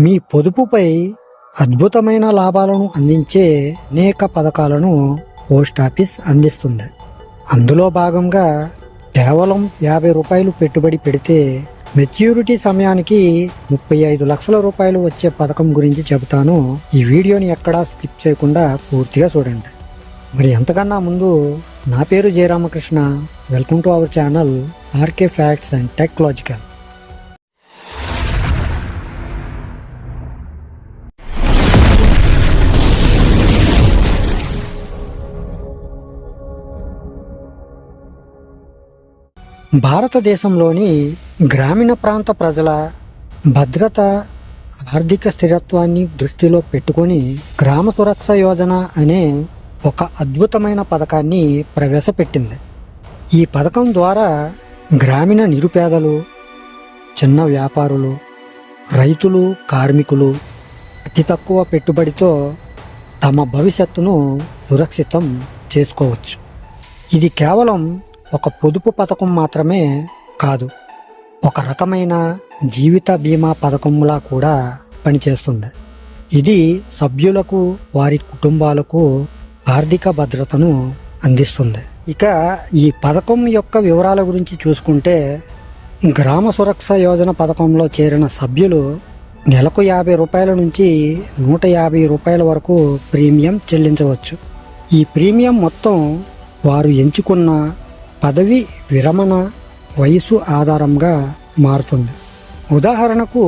మీ పొదుపుపై అద్భుతమైన లాభాలను అందించే అనేక పథకాలను పోస్ట్ ఆఫీస్ అందిస్తుంది. అందులో భాగంగా కేవలం 50 రూపాయలు పెట్టుబడి పెడితే మెచ్యూరిటీ సమయానికి 35 లక్షల రూపాయలు వచ్చే పథకం గురించి చెబుతాను. ఈ వీడియోని ఎక్కడా స్కిప్ చేయకుండా పూర్తిగా చూడండి. మరి ఎంతకన్నా ముందు నా పేరు Jayaramakrishna. Welcome to our channel RK facts and technological. భారతదేశంలోని గ్రామీణ ప్రాంత ప్రజల భద్రత, ఆర్థిక స్థిరత్వాన్ని దృష్టిలో పెట్టుకొని గ్రామ సురక్ష యోజన అనే ఒక అద్భుతమైన పథకాన్ని ప్రవేశపెట్టింది. ఈ పథకం ద్వారా గ్రామీణ నిరుపేదలు, చిన్న వ్యాపారులు, రైతులు, కార్మికులు అతి తక్కువ పెట్టుబడితో తమ భవిష్యత్తును సురక్షితం చేసుకోవచ్చు. ఇది కేవలం ఒక పొదుపు పథకం మాత్రమే కాదు, ఒక రకమైన జీవిత బీమా పథకంలా కూడా పనిచేస్తుంది. ఇది సభ్యులకు, వారి కుటుంబాలకు ఆర్థిక భద్రతను అందిస్తుంది. ఇక ఈ పథకం యొక్క వివరాల గురించి చూసుకుంటే, గ్రామ సురక్ష యోజన పథకంలో చేరిన సభ్యులు నెలకు 50 రూపాయల నుంచి 150 రూపాయల వరకు ప్రీమియం చెల్లించవచ్చు. ఈ ప్రీమియం మొత్తం వారు ఎంచుకున్న పదవి విరమణ వయసు ఆధారంగా మారుతుంది. ఉదాహరణకు,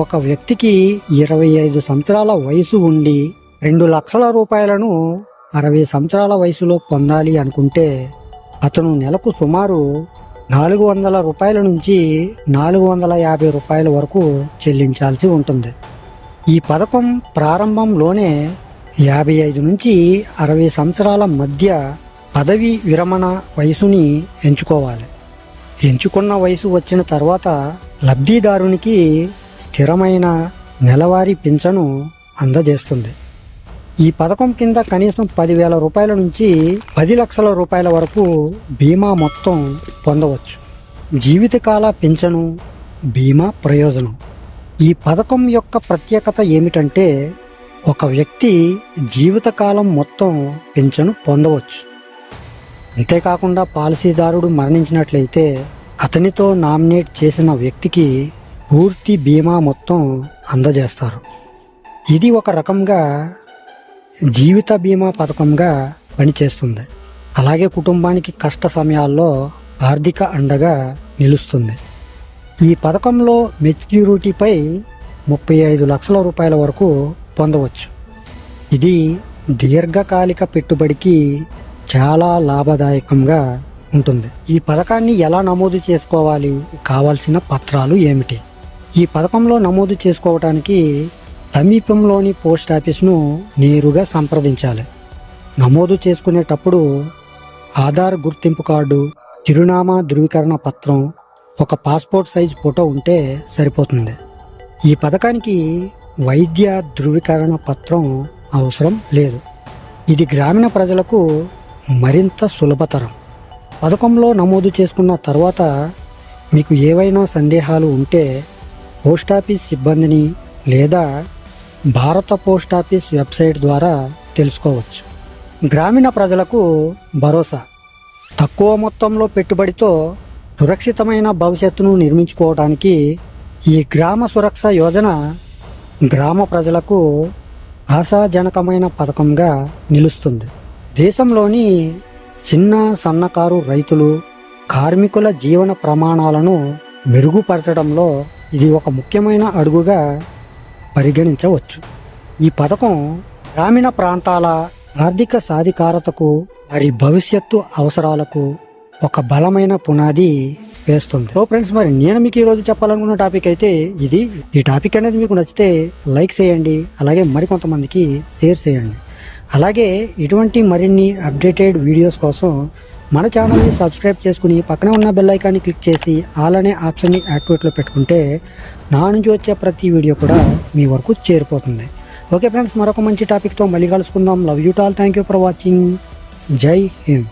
ఒక వ్యక్తికి 25 సంవత్సరాల వయసు ఉండి 2 లక్షల రూపాయలను 60 సంవత్సరాల వయసులో పొందాలి అనుకుంటే అతను నెలకు సుమారు 400 రూపాయల నుంచి 450 రూపాయల వరకు చెల్లించాల్సి ఉంటుంది. ఈ పథకం ప్రారంభంలోనే 55 నుంచి 60 సంవత్సరాల మధ్య పదవి విరమణ వయసుని ఎంచుకోవాలి. ఎంచుకున్న వయసు వచ్చిన తర్వాత లబ్ధిదారునికి స్థిరమైన నెలవారీ పింఛను అందజేస్తుంది. ఈ పథకం కింద కనీసం 10,000 రూపాయల నుంచి 10 లక్షల రూపాయల వరకు బీమా మొత్తం పొందవచ్చు. జీవితకాల పింఛను, బీమా ప్రయోజనం. ఈ పథకం యొక్క ప్రత్యేకత ఏమిటంటే, ఒక వ్యక్తి జీవితకాలం మొత్తం పింఛను పొందవచ్చు. అంతేకాకుండా పాలసీదారుడు మరణించినట్లయితే అతనితో నామినేట్ చేసిన వ్యక్తికి పూర్తి బీమా మొత్తం అందజేస్తారు. ఇది ఒక రకంగా జీవిత బీమా పథకంగా పనిచేస్తుంది. అలాగే కుటుంబానికి కష్ట సమయాల్లో ఆర్థిక అండగా నిలుస్తుంది. ఈ పథకంలో మెచ్యూరిటీపై 35 లక్షల రూపాయల వరకు పొందవచ్చు. ఇది దీర్ఘకాలిక పెట్టుబడికి చాలా లాభదాయకంగా ఉంటుంది. ఈ పథకాన్ని ఎలా నమోదు చేసుకోవాలి? కావాల్సిన పత్రాలు ఏమిటి? ఈ పథకంలో నమోదు చేసుకోవడానికి సమీపంలోని పోస్ట్ ఆఫీస్ను నేరుగా సంప్రదించాలి. నమోదు చేసుకునేటప్పుడు ఆధార్ గుర్తింపు కార్డు, చిరునామా ధృవీకరణ పత్రం, ఒక పాస్పోర్ట్ సైజ్ ఫోటో ఉంటే సరిపోతుంది. ఈ పథకానికి వైద్య ధృవీకరణ పత్రం అవసరం లేదు. ఇది గ్రామీణ ప్రజలకు మరింత సులభతరం. పథకంలో నమోదు చేసుకున్న తర్వాత మీకు ఏవైనా సందేహాలు ఉంటే పోస్టాఫీస్ సిబ్బందిని లేదా భారత పోస్టాఫీస్ వెబ్సైట్ ద్వారా తెలుసుకోవచ్చు. గ్రామీణ ప్రజలకు భరోసా. తక్కువ మొత్తంలో పెట్టుబడితో సురక్షితమైన భవిష్యత్తును నిర్మించుకోవడానికి ఈ గ్రామ సురక్ష యోజన గ్రామ ప్రజలకు ఆశాజనకమైన పథకంగా నిలుస్తుంది. దేశంలోని చిన్న సన్నకారు రైతులు, కార్మికుల జీవన ప్రమాణాలను మెరుగుపరచడంలో ఇది ఒక ముఖ్యమైన అడుగుగా పరిగణించవచ్చు. ఈ పథకం గ్రామీణ ప్రాంతాల ఆర్థిక సాధికారతకు, వారి భవిష్యత్తు అవసరాలకు ఒక బలమైన పునాది వేస్తుంది. సో ఫ్రెండ్స్, మరి నేను మీకు ఈరోజు చెప్పాలనుకున్న టాపిక్ అయితే ఇది. ఈ టాపిక్ అనేది మీకు నచ్చితే లైక్ చేయండి, అలాగే మరికొంతమందికి షేర్ చేయండి. అలాగే ఇటువంటి మరిన్ని అప్డేటెడ్ వీడియోస్ కోసం మన ఛానల్ని సబ్స్క్రైబ్ చేసుకుని పక్కన ఉన్న బెల్ ఐకాన్ని క్లిక్ చేసి ఆల్ అనే ఆప్షన్ని యాక్టివేట్లో పెట్టుకుంటే నా నుంచి వచ్చే ప్రతి వీడియో కూడా మీ వరకు చేరిపోతుంది. ఓకే ఫ్రెండ్స్, మరొక మంచి టాపిక్తో మళ్ళీ కలుసుకుందాం. Love you all. Thank you for watching. జై హింద్.